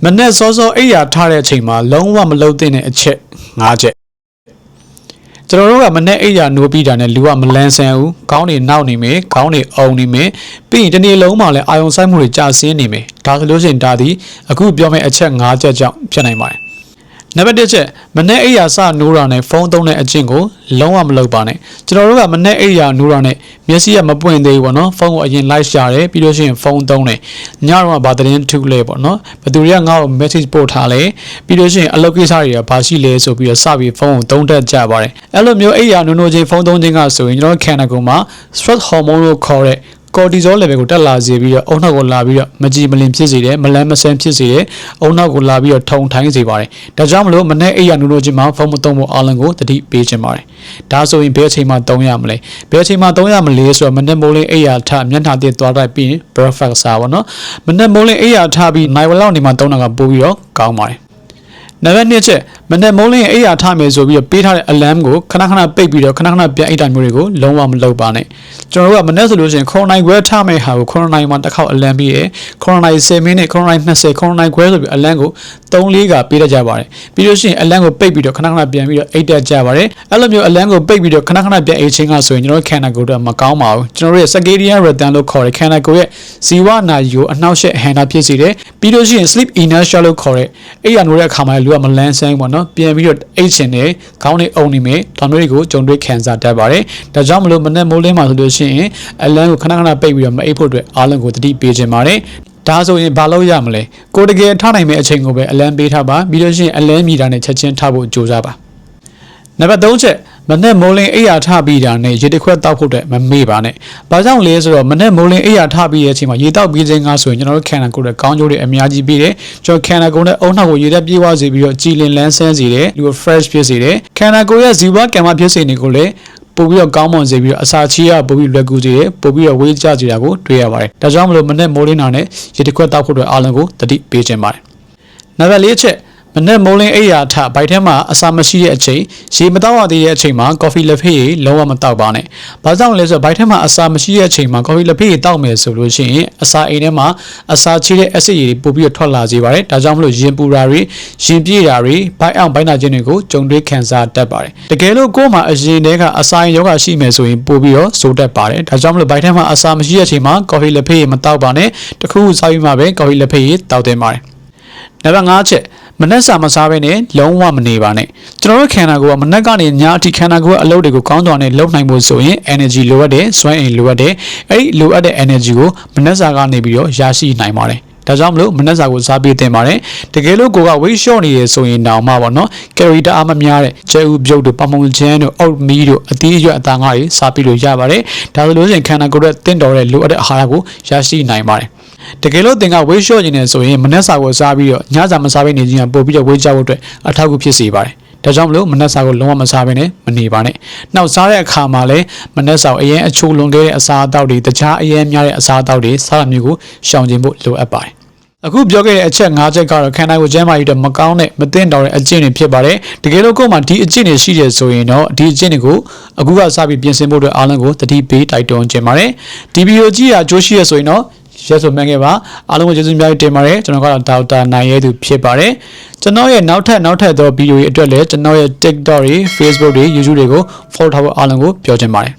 မနဲ့စောစောအိယာထားတဲ့အချိန်မှာလုံးဝမလုံတဲ့အချက်၅ချက်ကျွန်တော်တို့ကမနဲ့အိယာနိုးပြီးတာနဲ့လူကမလန်းဆန်းဘူးခေါင်းတွေနောက်နေမယ်ခေါင်းတွေအုံနေမယ်ပြီးရင်တနေ့လုံးမှလည်းအာယုံဆိုင်မှုတွေကြာဆင်းနေမယ်ဒါဆိုလို့ရှိရင်ဒါဒီအခုပြောမယ့်အချက်၅ချက်ကြောင့်ဖြစ်နိုင်ပါတယ်နံပါတ်1ချက်မနဲ့အိယာစနိုးတာနဲ့ဖုန်းသုံးတဲ့အကျင့်ကိုလုံးဝမလုပ်ပါနဲ့ကျွန်တော်တို့ကမနဲ့အိယာနိုးတာနဲ့မျက်စိကမပွင့်သေးဘူးပေါ့နော်ဖုန်းကိုအရင်လိုက်ရှာတယ်ပြီးလို့ရှိရင်ဖုန်းသုံးတယ်ညတော့ဘာသတင်းထုလဲပေါ့နော်ဘယ်သူတွေကငါ့ကို message ပို့ထားလဲပြီးလို့ရှိရင်အလုပ်ကိစ္စတွေကဘာရှိလဲဆိုပြီးတော့စပြီးဖုန်းကိုသုံးတတ်ကြပါတယ်အဲ့လိုမျိုးအိယာနိုးနိုးချင်းဖုန်းသုံးခြင်းကဆိုရင်ကျွန်တော်ခန္ဓာကိုယ်မှာ stress hormone လို့ခေါ်တဲ့cortisol level ကိုတက်လာစေပြီးတော့အုံနောက်ကိုလာပြီးတော့မကြည်မလင်ဖြစ်စေတယ်မလန်းမဆန်းဖြစ်စေတယ်အုံနောက်ကိုလာပြီးတော့ထုံထိုင်းစေပါတယ်ဒါကြောင့်မလို့မနေ့အိယာနူနိုချင်းမှာဖုန်းမသုံးဖို့အားလုံးကိုတတိပေးခြင်းပါတယ်ဒါဆိုရင်ဘယ်အချိန်မှသုံးရမလဲဘယ်အချိန်မှသုံးရမလဲဆိုတော့မနေ့မိုးလင်းအိယာထမျက်နှာတစ်သွားတိုက်ပြီး breakfast စားပါတော့မနေ့မိုးလင်းအိယာထပြီးနိုင်ဝလောက်နေမှသုံးတာကပို့ပြီးတော့ကောင်းပါတယ်နံပါတ်2ချက်မနေ့မိုးလင်းအိယာထမယ်ဆိုပြီးတော့ပေးထားတဲ့ alarm ကိုခဏခဏပိတ်ပြီးတော့ခဏခဏပြန်အိတ်တိုင်းမျိုးတွေကိုလုံးဝမလုပ်ပါနဲ့ကျွန်တော်တို့ကမနေ့ဆိုလို့ရှိရင်9နိုင်ခွဲထမယ်ဟာကို9နိုင်မှတစ်ခေါက် alarm ပြီးရယ်9နိုင်10မိနစ်9နိုင်20 9နိုင်ခွဲဆိုပြီး alarm ကို3-4ကပေးတတ်ကြပါတယ်ပြီးလို့ရှိရင် alarm ကိုပိတ်ပြီးတော့ခဏခဏပြန်ပြီးတော့အိတ်တက်ကြပါတယ်အဲ့လိုမျိုး alarm ကိုပိတ်ပြီးတော့ခဏခဏပြန်အိတ်ချင်းကဆိုရင်ကျွန်တော်တို့ခန္ဓာကိုယ်တော့မကောင်းပါဘူးကျွန်တော်တို့ရဲ့ circadian rhythm လို့ခေါ်တဲ့ခန္ဓာကိုယ်ရဲ့ဇီဝနာရီကိုအနှောက်အယှက်ဟန်တာဖြစ်စေတယ်ပြီးလို့ရှိရင် sleep inertia လို့ခေါ်တဲ့အိယာနိုးတဲ့အခါမှာလူကမလန်းဆန်းဘူးပေါ့နော်ပြန်ပြီးတော့အိတ်ချင်တယ်ခေါင်းတွေအုံနေမယ်ဒါမျိုးတွေကိုကြုံတွေ့ခံစားတတ်ပါတယ်ဒါကြောင့်မလို့မနေ့မိုးလင်းမှာဆိုလို့ရှိရင်အလန်းကိုခဏခဏပိတ်ပြီးတော့မအိတ်ဖို့အတွက်အားလုံးကိုတတိပေးခြင်းပါတယ်ဒါဆိုရင်ဘာလို့ရမလဲကိုတကယ်ထားနိုင်မယ့်အချိန်ကိုပဲအလန်းပေးထားပါပြီးလို့ရှိရင်အလန်းမြည်တာနဲ့ချက်ချင်းထားဖို့ကြိုးစားပါနံပါတ်3ချက်မနေ့မိုးလင်းအိယာထပြီးတာနဲ့ရေတစ်ခွက်တောက်ဖို့အတွက်မမေ့ပါနဲ့။ဘာကြောင့်လဲဆိုတော့မနေ့မိုးလင်းအိယာထပြီးတဲ့အချိန်မှာရေတောက်ပြီးခြင်းကဆိုရင်ကျွန်တော်တို့ခန္ဓာကိုယ်ရဲ့ကောင်းကျိုးတွေအများကြီးပြီးတယ်။ကျွန်တော်ခန္ဓာကိုယ်နဲ့အုံနောက်ကိုရေတက်ပြေးသွားစေပြီးတော့ကြည်လင်လန်းဆန်းစေတယ်။လူ fresh ဖြစ်စေတယ်။ခန္ဓာကိုယ်ရဲ့ဇီဝကမ္မဖြစ်စေနေကိုလည်းပို့ပြီးတော့ကောင်းမွန်စေပြီးတော့အစာချီရပို့ပြီးလွယ်ကူစေတယ်ပို့ပြီးတော့ဝေးကြစေတာကိုတွေ့ရပါတယ်။ဒါကြောင့်မလို့မနေ့မိုးလင်းတာနဲ့ရေတစ်ခွက်တောက်ဖို့အတွက်အားလုံးကိုတတိပေးခြင်းပါတယ်။နံပါတ်4ချက်မနေ့မိုးလင်းအိယာထဘိုက်ထဲမှာအစာမရှိတဲ့အချိန်ရေမတောက်ရသေးတဲ့အချိန်မှာကော်ဖီလက်ဖေးရေလုံးဝမတောက်ပါနဲ့။ဘာကြောင့်လဲဆိုတော့ဘိုက်ထဲမှာအစာမရှိတဲ့အချိန်မှာကော်ဖီလက်ဖေးရေတောက်မယ်ဆိုလို့ရှိရင်အစာအိမ်ထဲမှာအစာချီတဲ့ acid ရေတွေပို့ပြီးတော့ထွက်လာစေပါတယ်။ဒါကြောင့်မလို့ရင်ပူတာတွေရင်ပြေးတာတွေဘိုက်အောင်ဘိုက်နာခြင်းတွေကိုကြုံတွေ့ခံစားတတ်ပါတယ်။တကယ်လို့ကိုယ်မှာအရင်တည်းကအစာရင်ယောဂရှိမယ်ဆိုရင်ပို့ပြီးတော့စိုးတတ်ပါတယ်။ဒါကြောင့်မလို့ဘိုက်ထဲမှာအစာမရှိတဲ့အချိန်မှာကော်ဖီလက်ဖေးရေမတောက်ပါနဲ့။တခုခုစားပြီးမှပဲကော်ဖီလက်ဖေးရေတောက်တင်ပါတယ်။နံပါတ်5ချက်မနက်စာမစားဘဲနဲ့လုံးဝမနေပါနဲ့ကျွန်တော်တို့ခန္ဓာကိုယ်ကမနက်ကနေညအထိခန္ဓာကိုယ်အလုပ်တွေကိုကောင်းစွာနဲ့လုပ်နိုင်ဖို့ဆိုရင် energy လိုအပ်တယ်စွမ်းအင်လိုအပ်တယ်အဲ့ဒီလိုအပ်တဲ့ energy ကိုမနက်စာကနေပြီးတော့ရရှိနိုင်ပါတယ်ဒါကြောင့်မလို့မနက်စာကိုစားပေးသင့်ပါတယ်တကယ်လို့ကိုက weight short နေရဆိုရင်တောင်မှပေါ့နော် calorie တအားမများတဲ့ကျဲဥပြုတ်တို့ပမုံချမ်းတို့အောက်မီးတို့အသီးအရွက်အသားငါးတွေစားပြီးလို့ရပါတယ်ဒါဆိုလို့ရှိရင်ခန္ဓာကိုယ်ရဲ့တင့်တော်တဲ့လိုအပ်တဲ့အာဟာရကိုရရှိနိုင်ပါတယ်တကယ်လို့သင်ကဝေးလျှော့နေတယ်ဆိုရင်မနက်စာကိုစားပြီးတော့ညစာမစားဘဲနေခြင်းကပို့ပြီးတော့ဝေးကြဖို့အတွက်အထောက်အကူဖြစ်စေပါတယ်။ဒါကြောင့်မလို့မနက်စာကိုလုံးဝမစားဘဲနဲ့မနေပါနဲ့။နောက်စားတဲ့အခါမှာလည်းမနက်စာအရင်အချိုလွန်ခဲ့တဲ့အစာအသောက်တွေတခြားအရင်များတဲ့အစာအသောက်တွေစားရမျိုးကိုရှောင်ကျဉ်ဖို့လိုအပ်ပါတယ်။အခုပြောခဲ့တဲ့အချက်၅ချက်ကတော့ခန္ဓာကိုယ်ကျန်းမာရေးအတွက်မကောင်းတဲ့မသင့်တော်တဲ့အကျင့်တွေဖြစ်ပါတယ်။တကယ်လို့ကိုယ်မှာဒီအကျင့်တွေရှိတယ်ဆိုရင်တော့ဒီအကျင့်တွေကိုအခုကစပြီးပြင်ဆင်ဖို့အတွက်အားလုံးကိုတတိပေးတိုက်တွန်းခြင်းပါတယ်။ဒီဗီဒီယိုကြည့်ရအကျိုးရှိရဆိုရင်တော့ရက်ဆိုမှန်ခဲ့ပါအားလုံးကိုကျေးဇူးများတင်ပါတယ်ကျွန်တော်ကတော့ဒေါက်တာနိုင်ရဲသူဖြစ်ပါတယ်ကျွန်တော်ရဲ့နောက်ထပ်သောဗီဒီယိုတွေအတွက်လည်းကျွန်တော်ရဲ့ TikTok တွေ Facebook တွေ YouTube တွေကို follow ထားဖို့အားလုံးကိုပြောချင်ပါတယ်